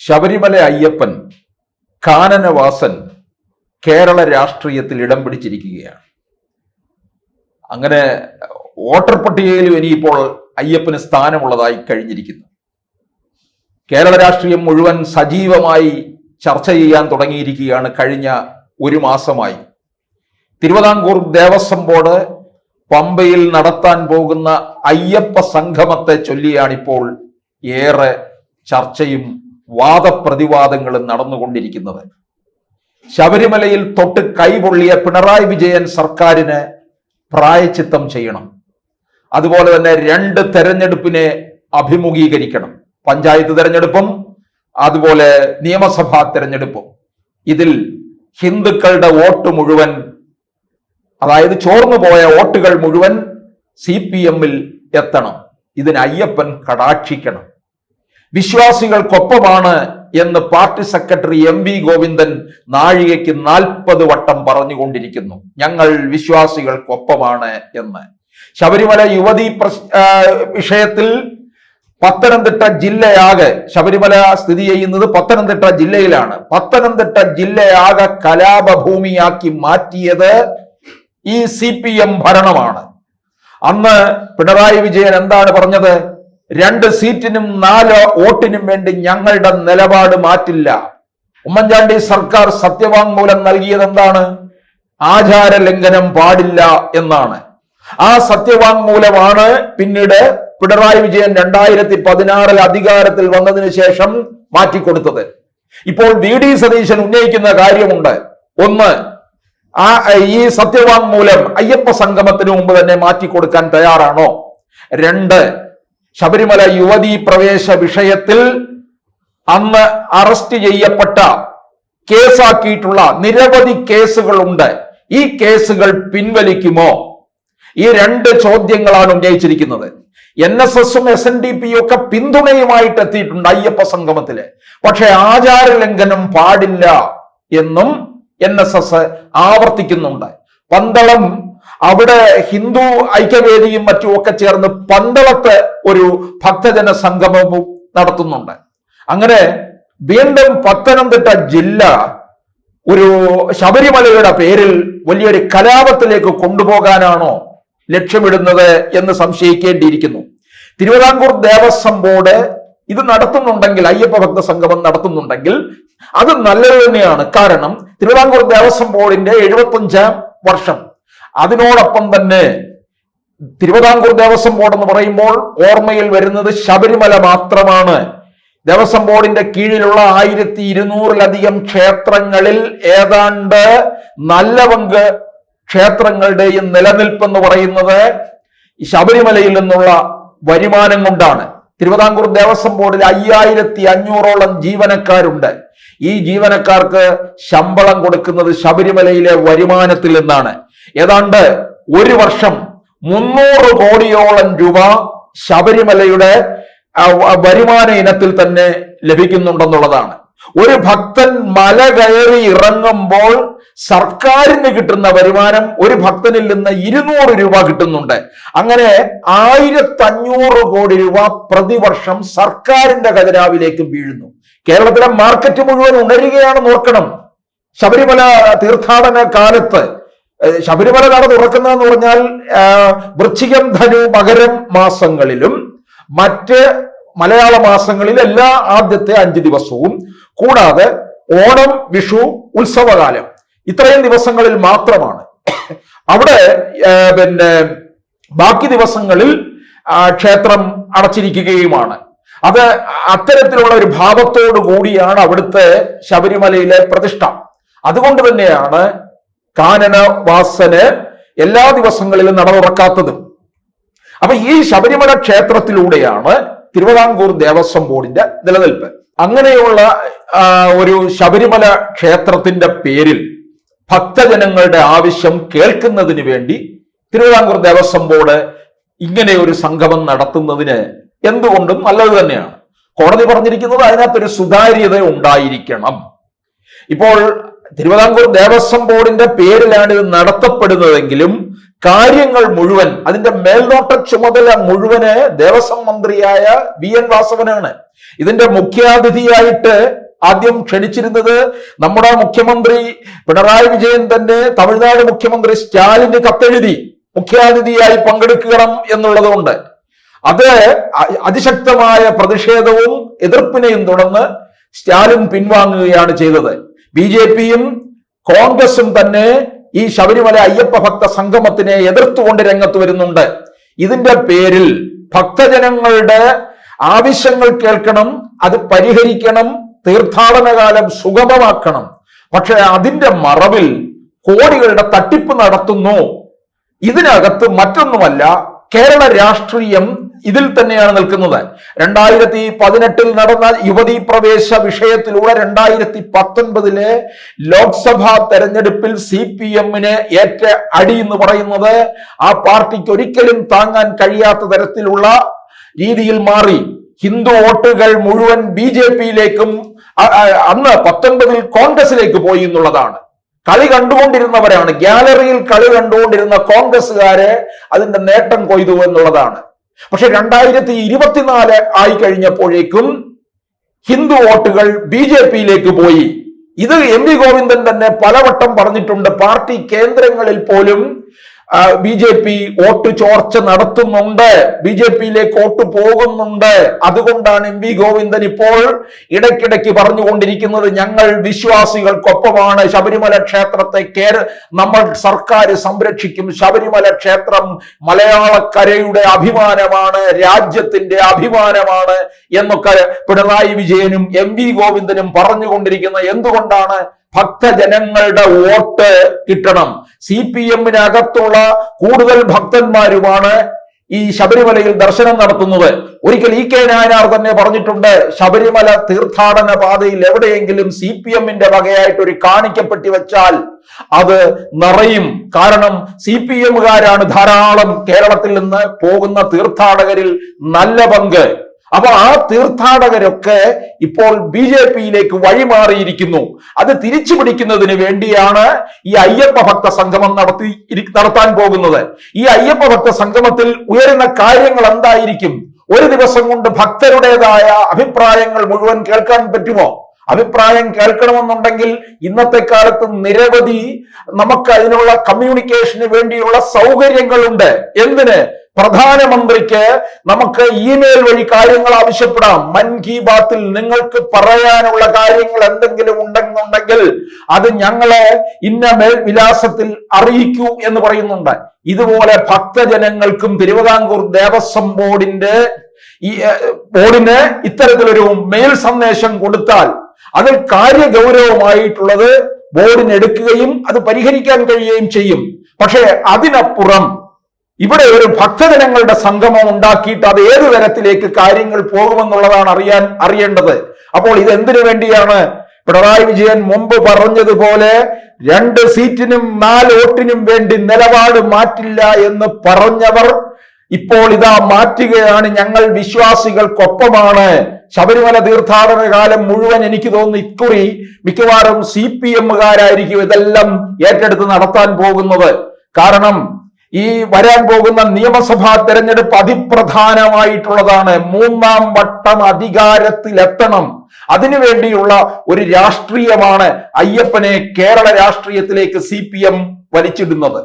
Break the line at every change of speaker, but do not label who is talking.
ശബരിമല അയ്യപ്പൻ കാനനവാസൻ കേരള രാഷ്ട്രീയത്തിൽ ഇടം പിടിച്ചിരിക്കുകയാണ്. അങ്ങനെ വോട്ടർ പട്ടികയിലും ഇനിയിപ്പോൾ അയ്യപ്പന് സ്ഥാനമുള്ളതായി കഴിഞ്ഞിരിക്കുന്നു. കേരള രാഷ്ട്രീയം മുഴുവൻ സജീവമായി ചർച്ച ചെയ്യാൻ തുടങ്ങിയിരിക്കുകയാണ് കഴിഞ്ഞ ഒരു മാസമായി. തിരുവിതാംകൂർ ദേവസ്വം ബോർഡ് പമ്പയിൽ നടത്താൻ പോകുന്ന അയ്യപ്പ സംഗമത്തെ ചൊല്ലിയാണിപ്പോൾ ഏറെ ചർച്ചയും വാദപ്രതിവാദങ്ങളും നടന്നുകൊണ്ടിരിക്കുന്നത്. ശബരിമലയിൽ തൊട്ട് കൈപൊള്ളിയ പിണറായി വിജയൻ സർക്കാരിന് പ്രായച്ചിത്തം ചെയ്യണം. അതുപോലെ തന്നെ 2 തെരഞ്ഞെടുപ്പിനെ അഭിമുഖീകരിക്കണം. പഞ്ചായത്ത് തെരഞ്ഞെടുപ്പും അതുപോലെ നിയമസഭാ തെരഞ്ഞെടുപ്പും. ഇതിൽ ഹിന്ദുക്കളുടെ വോട്ട് മുഴുവൻ, അതായത് ചോർന്നുപോയ വോട്ടുകൾ മുഴുവൻ CPM-ൽ എത്തണം. ഇതിന് അയ്യപ്പൻ കടാക്ഷിക്കണം. വിശ്വാസികൾക്കൊപ്പമാണ് എന്ന് പാർട്ടി സെക്രട്ടറി MV ഗോവിന്ദൻ നാഴികയ്ക്ക് 40 വട്ടം പറഞ്ഞുകൊണ്ടിരിക്കുന്നു. ഞങ്ങൾ വിശ്വാസികൾക്കൊപ്പമാണ് എന്ന്. ശബരിമല യുവതി വിഷയത്തിൽ പത്തനംതിട്ട ജില്ലയാകെ, ശബരിമല സ്ഥിതി ചെയ്യുന്നത് പത്തനംതിട്ട ജില്ലയിലാണ്. പത്തനംതിട്ട ജില്ലയാകെ കലാപഭൂമിയാക്കി മാറ്റിയത് ഈ CPM ഭരണമാണ്. അന്ന് പിണറായി വിജയൻ എന്താണ് പറഞ്ഞത്? 2 സീറ്റിനും 4 വോട്ടിനും വേണ്ടി ഞങ്ങളുടെ നിലപാട് മാറ്റില്ല. ഉമ്മൻചാണ്ടി സർക്കാർ സത്യവാങ്മൂലം നൽകിയത് എന്താണ്? ആചാര ലംഘനം പാടില്ല എന്നാണ്. ആ സത്യവാങ്മൂലമാണ് പിന്നീട് പിണറായി വിജയൻ 2016 അധികാരത്തിൽ വന്നതിന് ശേഷം മാറ്റിക്കൊടുത്തത്. ഇപ്പോൾ VD സതീശൻ ഉന്നയിക്കുന്ന കാര്യമുണ്ട്. ഒന്ന്, ഈ സത്യവാങ്മൂലം അയ്യപ്പ സംഗമത്തിന് മുമ്പ് തന്നെ മാറ്റിക്കൊടുക്കാൻ തയ്യാറാണോ? 2, ശബരിമല യുവതീ പ്രവേശ വിഷയത്തിൽ അന്ന് അറസ്റ്റ് ചെയ്യപ്പെട്ട, കേസാക്കിയിട്ടുള്ള നിരവധി കേസുകളുണ്ട്. ഈ കേസുകൾ പിൻവലിക്കുമോ? ഈ 2 ചോദ്യങ്ങളാണ് ഉന്നയിച്ചിരിക്കുന്നത്. NSS-ഉം SNDP-യും ഒക്കെ പിന്തുണയുമായിട്ട് എത്തിയിട്ടുണ്ട് അയ്യപ്പ സംഗമത്തില്. പക്ഷെ ആചാര ലംഘനം പാടില്ല എന്നും NSS ആവർത്തിക്കുന്നുണ്ട്. പന്തളം, അവിടെ ഹിന്ദു ഐക്യവേദിയും മറ്റും ഒക്കെ ചേർന്ന് പന്തളത്ത് ഒരു ഭക്തജന സംഗമവും നടത്തുന്നുണ്ട്. അങ്ങനെ വീണ്ടും പത്തനംതിട്ട ജില്ല ഒരു ശബരിമലയുടെ പേരിൽ വലിയൊരു കലാപത്തിലേക്ക് കൊണ്ടുപോകാനാണോ ലക്ഷ്യമിടുന്നത് എന്ന് സംശയിക്കേണ്ടിയിരിക്കുന്നു. തിരുവിതാംകൂർ ദേവസ്വം ബോർഡ് ഇത് നടത്തുന്നുണ്ടെങ്കിൽ, അയ്യപ്പ ഭക്ത സംഗമം നടത്തുന്നുണ്ടെങ്കിൽ അത് നല്ലത് തന്നെയാണ്. കാരണം തിരുവിതാംകൂർ ദേവസ്വം ബോർഡിന്റെ 75ാം വർഷം, അതിനോടൊപ്പം തന്നെ തിരുവിതാംകൂർ ദേവസ്വം ബോർഡ് എന്ന് പറയുമ്പോൾ ഓർമ്മയിൽ വരുന്നത് ശബരിമല മാത്രമാണ്. ദേവസ്വം ബോർഡിന്റെ കീഴിലുള്ള 1200-ലധികം ക്ഷേത്രങ്ങളിൽ ഏതാണ്ട് നല്ല പങ്ക് ക്ഷേത്രങ്ങളുടെയും നിലനിൽപ്പെന്ന് പറയുന്നത് ശബരിമലയിൽ നിന്നുള്ള വരുമാനം കൊണ്ടാണ്. തിരുവിതാംകൂർ ദേവസ്വം ബോർഡിൽ 5500-ഓളം ജീവനക്കാരുണ്ട്. ഈ ജീവനക്കാർക്ക് ശമ്പളം കൊടുക്കുന്നത് ശബരിമലയിലെ വരുമാനത്തിൽ നിന്നാണ്. ഏതാണ്ട് ഒരു വർഷം 300 കോടിയോളം രൂപ ശബരിമലയുടെ വരുമാന ഇനത്തിൽ തന്നെ ലഭിക്കുന്നുണ്ടെന്നുള്ളതാണ്. ഒരു ഭക്തൻ മല കയറി ഇറങ്ങുമ്പോൾ സർക്കാരിന് കിട്ടുന്ന വരുമാനം ഒരു ഭക്തനിൽ നിന്ന് 200 രൂപ കിട്ടുന്നുണ്ട്. അങ്ങനെ 1500 കോടി രൂപ പ്രതിവർഷം സർക്കാരിന്റെ ഖജനാവിലേക്ക് വീഴുന്നു. കേരളത്തിലെ മാർക്കറ്റ് മുഴുവൻ ഉണരുകയാണ്. നോക്കണം, ശബരിമല തീർത്ഥാടന കാലത്ത് ശബരിമല നട തുറക്കുന്നതെന്ന് പറഞ്ഞാൽ വൃശ്ചികം, ധനു, മകരം മാസങ്ങളിലും മറ്റ് മലയാള മാസങ്ങളിൽ എല്ലാ ആദ്യത്തെ 5 ദിവസവും, കൂടാതെ ഓണം, വിഷു, ഉത്സവകാലം, ഇത്രയും ദിവസങ്ങളിൽ മാത്രമാണ്. അവിടെ ബാക്കി ദിവസങ്ങളിൽ ക്ഷേത്രം അടച്ചിരിക്കുകയുമാണ്. അത് അത്തരത്തിലുള്ള ഒരു ഭാവത്തോടു കൂടിയാണ് അവിടുത്തെ ശബരിമലയിലെ പ്രതിഷ്ഠ. അതുകൊണ്ട് തന്നെയാണ് കാനനവാസന് എല്ലാ ദിവസങ്ങളിലും നട തുറക്കാത്തത്. അപ്പൊ ഈ ശബരിമല ക്ഷേത്രത്തിലൂടെയാണ് തിരുവിതാംകൂർ ദേവസ്വം ബോർഡിന്റെ നിലനിൽപ്പ്. അങ്ങനെയുള്ള ഒരു ശബരിമല ക്ഷേത്രത്തിന്റെ പേരിൽ ഭക്തജനങ്ങളുടെ ആവശ്യം കേൾക്കുന്നതിന് വേണ്ടി തിരുവിതാംകൂർ ദേവസ്വം ബോർഡ് ഇങ്ങനെ ഒരു സംഗമം നടത്തുന്നതിന് എന്തുകൊണ്ടും നല്ലത് തന്നെയാണ്. കോടതി പറഞ്ഞിരിക്കുന്നത് അതിനകത്തൊരു സുതാര്യത ഉണ്ടായിരിക്കണം. ഇപ്പോൾ തിരുവിതാംകൂർ ദേവസ്വം ബോർഡിന്റെ പേരിലാണ് ഇത് നടത്തപ്പെടുന്നതെങ്കിലും കാര്യങ്ങൾ മുഴുവൻ, അതിന്റെ മേൽനോട്ട ചുമതല മുഴുവന് ദേവസ്വം മന്ത്രിയായ VN വാസവനാണ്. ഇതിന്റെ മുഖ്യാതിഥിയായിട്ട് ആദ്യം ക്ഷണിച്ചിരുന്നത് നമ്മുടെ മുഖ്യമന്ത്രി പിണറായി വിജയൻ തന്നെ തമിഴ്നാട് മുഖ്യമന്ത്രി സ്റ്റാലിന് കത്തെഴുതി മുഖ്യാതിഥിയായി പങ്കെടുക്കണം എന്നുള്ളതുകൊണ്ട് അത് അതിശക്തമായ പ്രതിഷേധവും എതിർപ്പിനെയും തുടർന്ന് സ്റ്റാലിൻ പിൻവാങ്ങുകയാണ് ചെയ്തത്. BJPയും കോൺഗ്രസും തന്നെ ഈ ശബരിമല അയ്യപ്പ ഭക്ത സംഗമത്തിനെ എതിർത്തുകൊണ്ട് രംഗത്ത് വരുന്നുണ്ട്. ഇതിന്റെ പേരിൽ ഭക്തജനങ്ങളുടെ ആവശ്യങ്ങൾ കേൾക്കണം, അത് പരിഹരിക്കണം, തീർത്ഥാടന കാലം സുഗമമാക്കണം. പക്ഷെ അതിന്റെ മറവിൽ കോടികളുടെ തട്ടിപ്പ് നടത്തുന്നു. ഇതിനകത്ത് മറ്റൊന്നുമല്ല, കേരള രാഷ്ട്രീയം ഇതിൽ തന്നെയാണ് നിൽക്കുന്നത്. 2018 നടന്ന യുവതീ പ്രവേശ വിഷയത്തിലൂടെ 2019 ലോക്സഭാ തെരഞ്ഞെടുപ്പിൽ CPM-ന് ഏറ്റ അടി എന്ന് പറയുന്നത് ആ പാർട്ടിക്ക് ഒരിക്കലും താങ്ങാൻ കഴിയാത്ത തരത്തിലുള്ള രീതിയിൽ മാറി. ഹിന്ദു വോട്ടുകൾ മുഴുവൻ BJPയിലേക്കും അന്ന് 19 കോൺഗ്രസിലേക്ക് പോയി എന്നുള്ളതാണ്. കളി കണ്ടുകൊണ്ടിരുന്നവരാണ്, ഗ്യാലറിയിൽ കളി കണ്ടുകൊണ്ടിരുന്ന കോൺഗ്രസ്സുകാരെ അതിന്റെ നേട്ടം കൊയ്തു എന്നുള്ളതാണ്. പക്ഷെ 2024 ആയി കഴിഞ്ഞപ്പോഴേക്കും ഹിന്ദു വോട്ടുകൾ BJPയിലേക്ക് പോയി. ഇത് MV ഗോവിന്ദൻ തന്നെ പലവട്ടം പറഞ്ഞിട്ടുണ്ട്. പാർട്ടി കേന്ദ്രങ്ങളിൽ പോലും BJP വോട്ട് ചോർച്ച നടത്തുന്നുണ്ട്, BJPയിലേക്ക് വോട്ട് പോകുന്നുണ്ട്. അതുകൊണ്ടാണ് MV ഗോവിന്ദൻ ഇപ്പോൾ ഇടയ്ക്കിടയ്ക്ക് പറഞ്ഞുകൊണ്ടിരിക്കുന്നത് ഞങ്ങൾ വിശ്വാസികൾക്കൊപ്പമാണ്, ശബരിമല ക്ഷേത്രത്തെ നമ്മൾ സർക്കാർ സംരക്ഷിക്കും, ശബരിമല ക്ഷേത്രം മലയാളക്കരയുടെ അഭിമാനമാണ്, രാജ്യത്തിന്റെ അഭിമാനമാണ് എന്നൊക്കെ പിണറായി വിജയനും MV ഗോവിന്ദനും പറഞ്ഞുകൊണ്ടിരിക്കുന്നത് എന്തുകൊണ്ടാണ്? ഭക്തജനങ്ങളുടെ വോട്ട് കിട്ടണം. CPM-നകത്തുള്ള കൂടുതൽ ഭക്തന്മാരുമാണ് ഈ ശബരിമലയിൽ ദർശനം നടത്തുന്നത്. ഒരിക്കൽ EK നായനാർ തന്നെ പറഞ്ഞിട്ടുണ്ട്, ശബരിമല തീർത്ഥാടന പാതയിൽ എവിടെയെങ്കിലും CPM-ന്റെ വകയായിട്ട് ഒരു കാണിക്കപ്പെട്ടി വെച്ചാൽ അത് നിറയും. കാരണം CPM-കാരാണ് ധാരാളം കേരളത്തിൽ നിന്ന് പോകുന്ന തീർത്ഥാടകരിൽ നല്ല പങ്ക്. അപ്പൊ ആ തീർത്ഥാടകരൊക്കെ ഇപ്പോൾ BJPയിലേക്ക് വഴിമാറിയിരിക്കുന്നു. അത് തിരിച്ചു പിടിക്കുന്നതിന് വേണ്ടിയാണ് ഈ അയ്യപ്പ ഭക്ത സംഗമം നടത്താൻ പോകുന്നത്. ഈ അയ്യപ്പ ഭക്ത സംഗമത്തിൽ ഉയരുന്ന കാര്യങ്ങൾ എന്തായിരിക്കും? ഒരു ദിവസം കൊണ്ട് ഭക്തരുടേതായ അഭിപ്രായങ്ങൾ മുഴുവൻ കേൾക്കാൻ പറ്റുമോ? അഭിപ്രായം കേൾക്കണമെന്നുണ്ടെങ്കിൽ ഇന്നത്തെ കാലത്ത് നിരവധി നമുക്ക് അതിനുള്ള കമ്മ്യൂണിക്കേഷന് വേണ്ടിയുള്ള സൗകര്യങ്ങളുണ്ട്. എന്തിന്? പ്രധാനമന്ത്രിക്ക് നമുക്ക് ഇമെയിൽ വഴി കാര്യങ്ങൾ ആവശ്യപ്പെടാം. മൻ കി ബാത്തിൽ നിങ്ങൾക്ക് പറയാനുള്ള കാര്യങ്ങൾ എന്തെങ്കിലും ഉണ്ടെന്നുണ്ടെങ്കിൽ അത് ഞങ്ങളെ ഇന്ന വിലാസത്തിൽ അറിയിക്കൂ എന്ന് പറയുന്നുണ്ട്. ഇതുപോലെ ഭക്തജനങ്ങൾക്കും തിരുവിതാംകൂർ ദേവസ്വം ബോർഡിന് ഇത്തരത്തിലൊരു മെയിൽ സന്ദേശം കൊടുത്താൽ അതിൽ കാര്യഗൗരവമായിട്ടുള്ളത് ബോർഡിന് എടുക്കുകയും അത് പരിഹരിക്കാൻ കഴിയുകയും ചെയ്യും. പക്ഷേ അതിനപ്പുറം ഇവിടെ ഒരു ഭക്തജനങ്ങളുടെ സംഗമം ഉണ്ടാക്കിയിട്ട് അത് ഏതു തരത്തിലേക്ക് കാര്യങ്ങൾ പോകുമെന്നുള്ളതാണ് അറിയേണ്ടത്. അപ്പോൾ ഇത് എന്തിനു വേണ്ടിയാണ്? പിണറായി വിജയൻ മുമ്പ് പറഞ്ഞതുപോലെ 2 സീറ്റിനും 4 വോട്ടിനും വേണ്ടി നിലപാട് മാറ്റില്ല എന്ന് പറഞ്ഞവർ ഇപ്പോൾ ഇതാ മാറ്റുകയാണ്. ഞങ്ങൾ വിശ്വാസികൾക്കൊപ്പമാണ്. ശബരിമല തീർത്ഥാടന കാലം മുഴുവൻ എനിക്ക് തോന്നുന്നു ഇക്കുറി മിക്കവാറും CPM-കാരായിരിക്കും ഇതെല്ലാം ഏറ്റെടുത്ത് നടത്താൻ പോകുന്നത്. കാരണം ഈ വരാൻ പോകുന്ന നിയമസഭാ തെരഞ്ഞെടുപ്പ് അതിപ്രധാനമായിട്ടുള്ളതാണ്. 3ാം വട്ടം അധികാരത്തിലെത്തണം. അതിനുവേണ്ടിയുള്ള ഒരു രാഷ്ട്രീയമാണ് അയ്യപ്പനെ കേരള രാഷ്ട്രീയത്തിലേക്ക് CPM വലിച്ചിടുന്നത്.